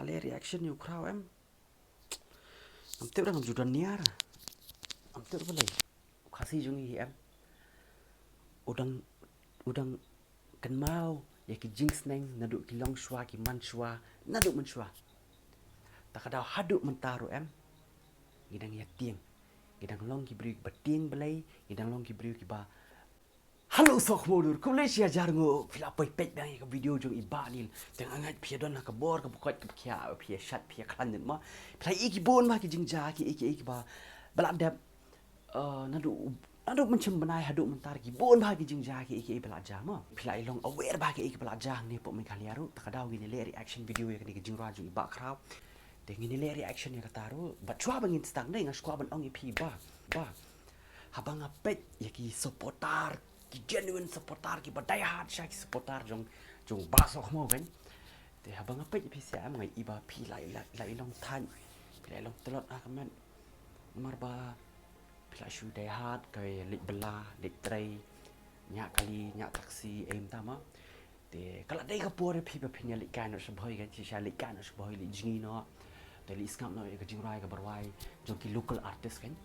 Kali reaction you Khraw em. Am tiếp đang judan niar. Am tiếp boleh. Kasih jungi em. Udang udang kan mau ya ki jinx neng naduk ki long shwa ki man shwa naduk man shwa. Takadau haduk mentaru em. Gidang ya tieng. Gidang long ki beri batieng belai, gidang long ki beri ki ba. Halo sok modur, Malaysia jarngo pila poi pek bang ke video jong iba nil. Tengah ngat pia don ka bor ka bukot ka kia pia shat pia klan ma. Pila iki bon ma ki jingja ki iki ba. Baladap nadu mencem benai haduk mentar ki bon ba ki jingja ki iki belajar ma. Pila ilong aware ba ki iki belajar ni pok men kaliaru takadau gini le reaction video ya ki jingrwai jong iba Khraw. Dengan ni le reaction ya kataru, bat chua bangin stang dei ngas kwa ban ong ipi ba. Habang apet ya ki supportar ki genuine supportar ki badai hard sha ki supportar jong basok mo kan te habang apet pi sia ngai iba pi lai long tan pi lai long telot akaman marba pi shu dai hard kai lik bela lik trai nya kali nya taksi em tama te kala dai ka por pi pa pinya lik kan so bhoi kan chi sha lik kan so bhoi lik jingi no te lik skam no ka jingrwai ka rwai jong ki local artist kan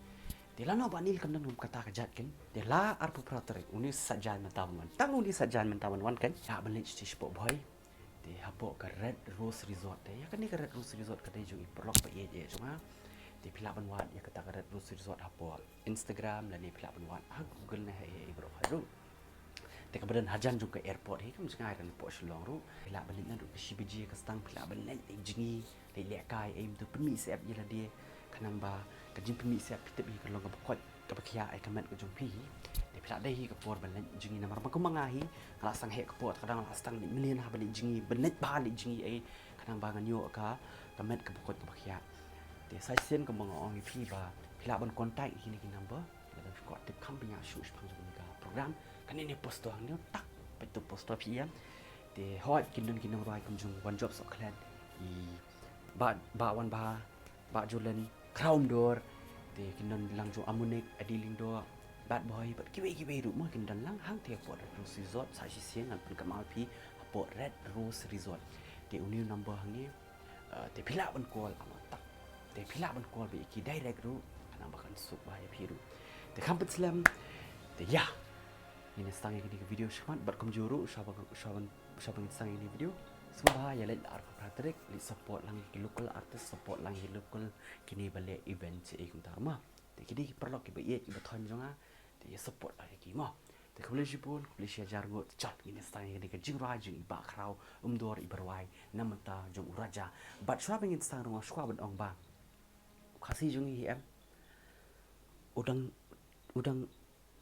Dela no banil kan nang kata kejat kan. Dela arpu pratere unis sajan mentawan. Tang unis sajan mentawan wan kan. Ya balik sti sport boy. Di hapo ke Red Rose Resort ya kan ni ke Red Rose Resort kedai jo perlok pa ye cuma. Di pila ban wan ya kata ke Red Rose Resort hapo Instagram dan ni pila ban wan Google nah ye bro haru. Te kemudian hajan juga airport he kan sengai kan po shlong ru. Pila balik na du shibiji ke stang pila balik jingi le lekai aim tu permis app ye la dia kanamba kajin pemi siap pitep hi kalong ka bakot ka bakia ai kamet ko jong pi de pila dai hi ka por balan jingi na mar ko mangahi ala sang he ka por kadang ala stang ni million ha bali jingi benet ba li jingi ai kadang bangan yo ka kamet ka bakot ka bakia de sai sen ka manga ong pi ba pila ban contact hi ni number la ko tip kam pinya shu pang jong ka program kan ni post to hang ni tak pe tu post to pi ya de hot kin rwai kum jong one job so klan i ba wan ba julen Khraw dor te kinan lang jo amunek adiling do bad boy but kiwe rumah kinan lang hang te pot Rose Resort sa si siang pun kamal pi pot Red Rose Resort te uniu number hang ni te pila ban call amatak te pila ban call be ki direct ru kana bakan suk ba ya pi ru te kampet slam te ya ini stang ini video shman bat kum juru shaban stang ini video semua ya let arko praterik li support lang ki local artist support lang local kini bale event e kum tarma te kidi perlo ki be ki bathon jonga te support ai ki mo te khulishi pun khulishi jargo chat ini stang ini ke jingrwai jing ba Khraw dor iberwai namata jong uraja bat shwa bengin stang ro shwa ban ong ba khasi jong hi em udang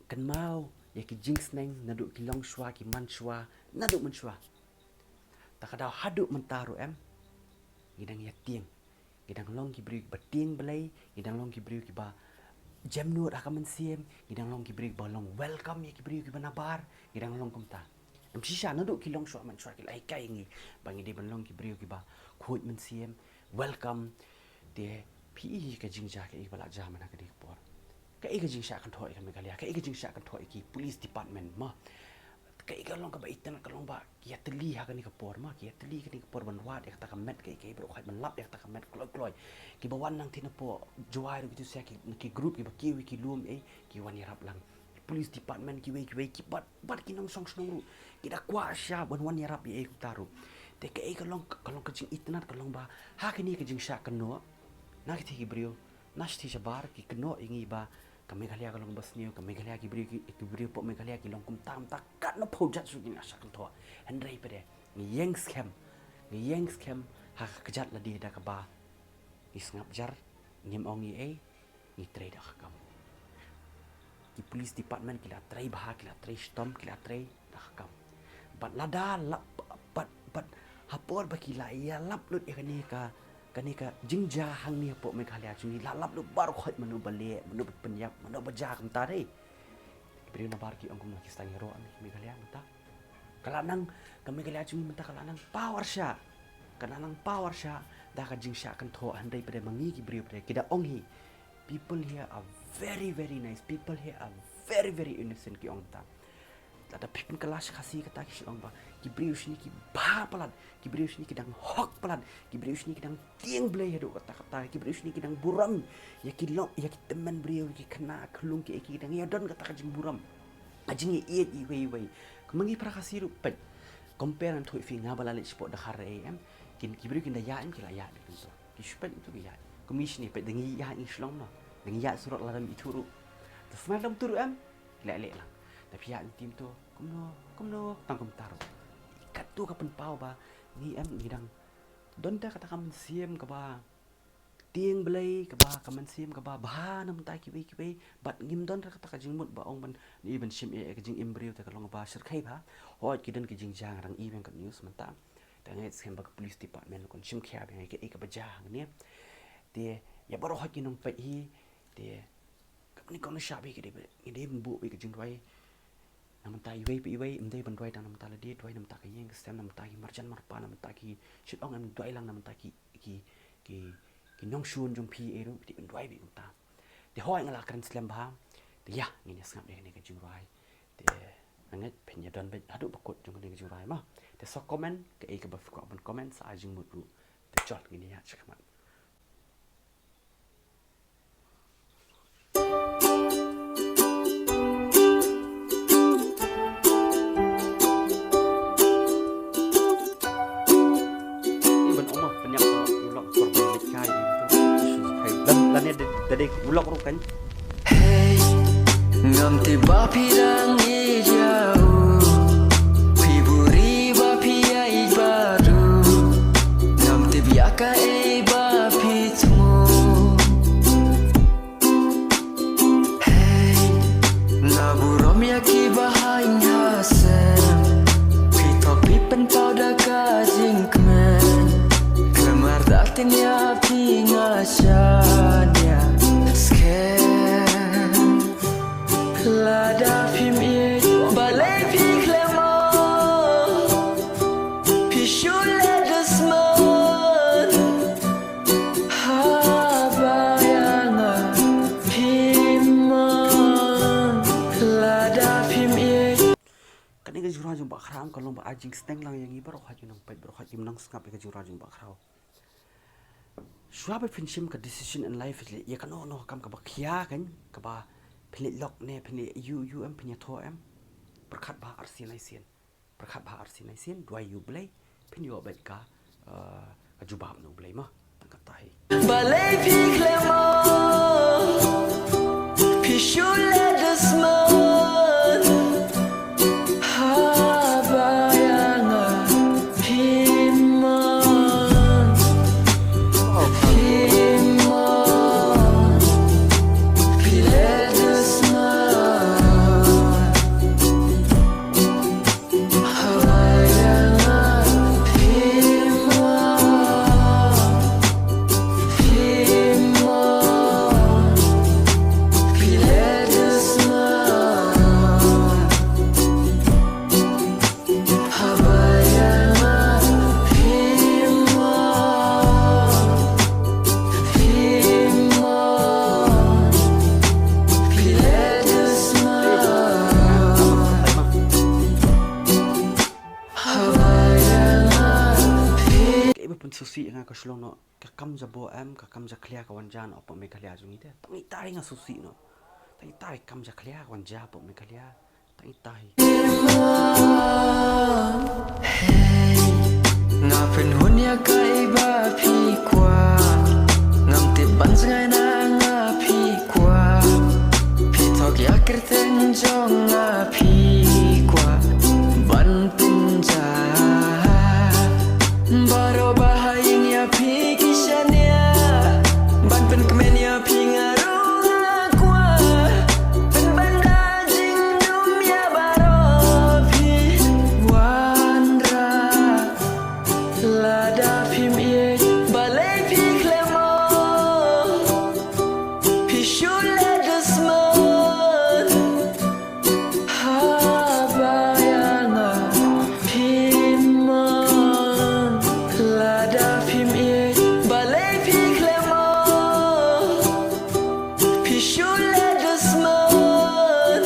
kan mau ya ki jinx neng naduk ki long shwa ki man shwa naduk man shwa takadau haduk mentaru em gidang ya tieng gidang long ki beri batieng belai gidang long ki beri ki ba jam nur akaman siem gidang long ki beri ba long welcome ya ki beri ki banabar gidang long kumta em shisha naduk ki long shwa man shwa ki lai kai ngi bangi de ban long ki beri ki ba khut man siem welcome de pi ka jingja ke bala jam na ka dik por ka ik jingsha kan thoi ka megalia ka ik jingsha kan thoi ki police department ma kai kalong ka baitan kalong ba ki atli ha kani ka por ma ki atli kani ka por ban wat ek ta ka met kai bro khat ban lap ek ta ka met kloi ki bawan nang tin po juai ru gitu sia ki group ki ba ki lum ki wan yarap lang police department ki ki bat ki nang song song ru ki da kwa sha ban wan yarap ku taru te kai kalong ka jing itnat kalong ba ha kani ka jing sha kano na ki thi brio nash thi bar ki kano ingi ba kami kaliya kalong bas niyo kami kaliya ki brio po kaliya ki long kum tam tak kat no projat su gina sa kan to andrei pede ni yang scam ha kejat la di da ka ba ni ngap jar ngem ong ni trade da kam ki police department kila trai bah kila trai storm kila trai da kam bat lada lap bat hapor ba kila ya lap lut kani ka jingja hang ni po me khalia chuni lalap lu bar khot manu bale manu penyap manu baja kam ta dei beri na bar ki ongkum na kistang hero ami me khalia mata kalanang kami khalia chuni mata kalanang power sha da ka jingsha kan tho handai pede mangi ki beri pede kida onghi people here are very nice people here are very innocent ki ong ta ada pipin kelas kasih kata kisah ba kibrius ni ki bah pelan kibrius ni kidang hok pelan kibrius ni kidang tiang belai hadu kata kibrius ni kidang buram ya kilok ya teman beliau ki kena kelung ki kidang ya don kata jing buram ajing ye i wei kemangi prakasi ru pet compare an thoi fi ngabala le sport da khare em kin kibriu kin da ya em kila ya de so ki spet itu ki ya komis ni pet dengi ya islong no dengi ya surat laram ituru semalam turu em lek lah tapi ya tim tu kumno tangkum taruh ikat tu kapan pau ba ni em ngidang don ta kata kaman siem ka ba tiang belai ka ba kaman siem ka ba nam tai ki be bat ngim don kata ka jing mut ba ong ban ni ban sim e ka jing imbriu ta ka long ba sir khai ba hoi ki den ki jing jang rang i ben ka news man ta ta ngai sem ba police department kon sim khya be ke ka ba jang ni te ya baro ha ki nong pe hi te ni kon sha be ki de bu be ka jing rwai nam ta iwei mdei ban rwai nam ta la di rwai nam ta ka yeng stem nam ta ki marjan marpa nam ta ki shit ong am rwai lang nam ta ki nyong shun jong pi eru di rwai bi ta de hoi ngala kan slam ba de ya ni ne ngap ni ka jing rwai de anget pen ya don be adu bakut jong ni ka jing rwai ma de so comment ke e ka ba ko ban comment sa jing mut ru de jot ni ya chakman Tadi ulok rukan. Hey, ngam tiba pidang jauh, piburi bapi ai baru, ngam tiba ka ai bapi temu. Hey, naburom ya ki bahain hasem, pitok pipen pada kajing kemen, kemar datin ya pingasanya. Lada phim ye balai phi klemo phi shule desman habayanga phimman lada phim ye kan ni ka jura jung ba khram kan long ba ajing steng lang yang i baro ha jung pet baro ha jing nang skap ka jura jung ba khraw shwa ba finshim ka decision in life ya kan no kam ka ba khia kan ka ba Pilit lok ne pilit you em pinya tho em berkat bah arsi naisien berkat bah arsi naisien dua you belai pin yo bet ka jubab no belai mah tangkat tahi balai phi klemo phi shule desman habayanga phimman susi nga ka shlong no ka kam jabo em ka kam ja khlia ka wanjan op me khlia jungi te tangi tai nga susi no tangi tai kam ja khlia ka wanja op me khlia tangi tai nga pen hunya kai ba phi kwa ngam te ban ngai na nga phi kwa phi thok ya kerten jong nga phi kwa ban tin ja baro bahayin ya phi kishania ban pen kemen ya phi ngarung kwa pen banda jing dum ya baro phi wanra lada phim ye balai phi klemo phi shule desman habayanga phimman lada phim ye balai phi klemo phi shule desman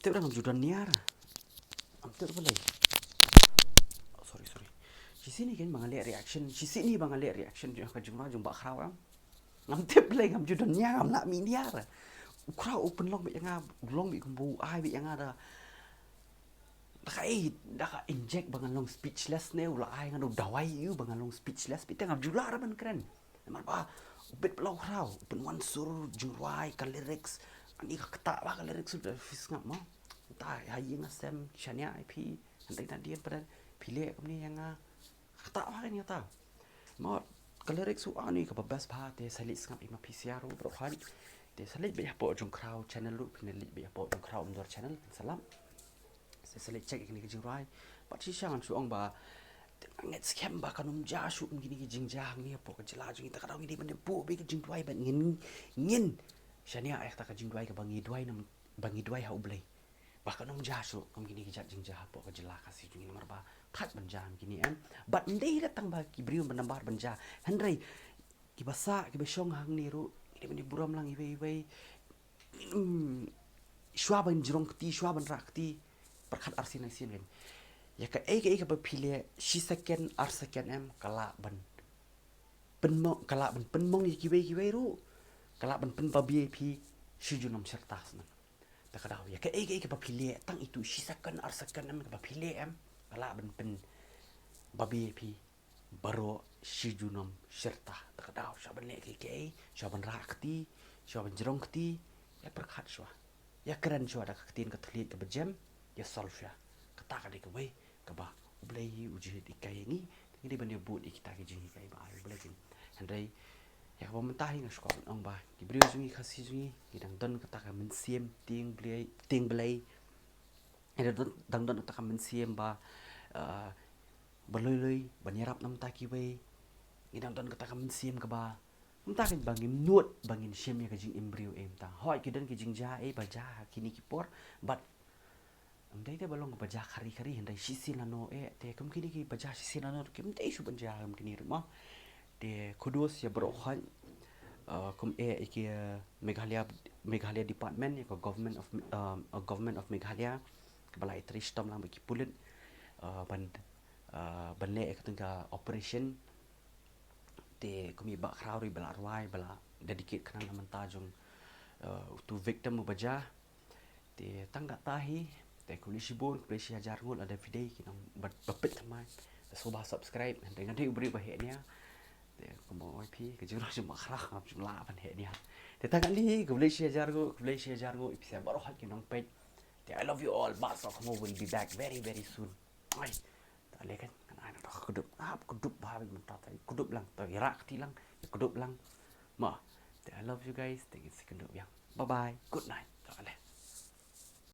tiếp đang làm chủ đoàn niar. Am tiếp boleh. Oh, sorry. Di sini kan bang lihat reaction. Di sini bang lihat reaction yang ke jumpa Khraw am. Ngam tiếp boleh ngam judan niar ngam nak mi niar. Khraw open long bị yang long bị kumbu ai bị yang ada. Dah inject bang long speechless ne ulah ai ngadu dawai you bang long speechless. Kita ngam jular ban keren. Mar ba bit belau Khraw, ben wansur jingrwai ka lyrics. Ani ka ketak ba ka lyrics sudah fis ngam mau. Tai hai mynsiem chania IP nanti dia pada pilih kami yang tak apa ni tahu mau kalau reksu ani ke bebas bah dia selit ngap ima PCR berhan dia selit banyak po jong Khraw channel lu penelit banyak po jong Khraw umdor channel salam saya selit cek ini ke jingrwai pak si sang suang ba nget scam ba kanum ja su gini ke jingjang ni po ke jela jing tak kadang ni ban po be ke jingrwai ban ngin chania ai tak ke jingrwai ke bangi duai ha ublai bahkan nong jasu kom gini kijat jing jah po ke jela kasih jung nomor ba that banja gini am but ndai datang ba ki briu menambar banja hendrai ki basa ki besong hang ni ru ini bani buram lang iwe shwa ban jirong kti shwa ban rakti perkhat arsin asin kan ya ka ke ba phile shi second ar second am kala ban penmong kala ban penmong ki we ru kala ban pen ba bap shi junam sertas man tak ada ya ke pilih tang itu sisakan arsakan am ke pilih am kala ben pen babi pi baro sijunom serta tak ada saban le ke saban rakti saban jerongti ya perkhat swa ya keren swa ada ketin ketlit ke bejam ya solve ya kata ke we ke ba ublai uji dikai ni ini ban but kita ke jing kai ba ublai kin handai ya kalau mentah ni sekolah orang bah diberi jungi kasih jungi hidang don katakan mynsiem ting belai ada dang don katakan mynsiem bah berloi banyarap nam taki we hidang don katakan mynsiem ke bah mentah kan bangin nuot bangin siem ya kajing embrio tang hoi kidan kajing jae baja kini kipor but andai dia balong baja kari andai sisi lano te kum kini ki baja sisi lano kum te su baja kum kini rumah de kudus ya berohan kum iki Meghalaya department ya government of Meghalaya kebalai tristom lang bagi pulut ban le ek tengah operation de kumi ba Khraw ri bala rwai bala dedicate kanang naman tajong to victim baja de tangga tahi de kulisibon kulisi hajar ngul ada video kinang bapet tamai soba subscribe nanti ubri bahenya como IP ke juro cuma Khraw jumlah pan he ni te tangan li ke boleh share go ipsa baru hak kinong page I love you all but so will be back very soon ai tak le kan ana dah kudup bah mentah tadi kudup lang tak irak ti lang kudup lang ma I love you guys thank you kudup yang bye bye good night tak le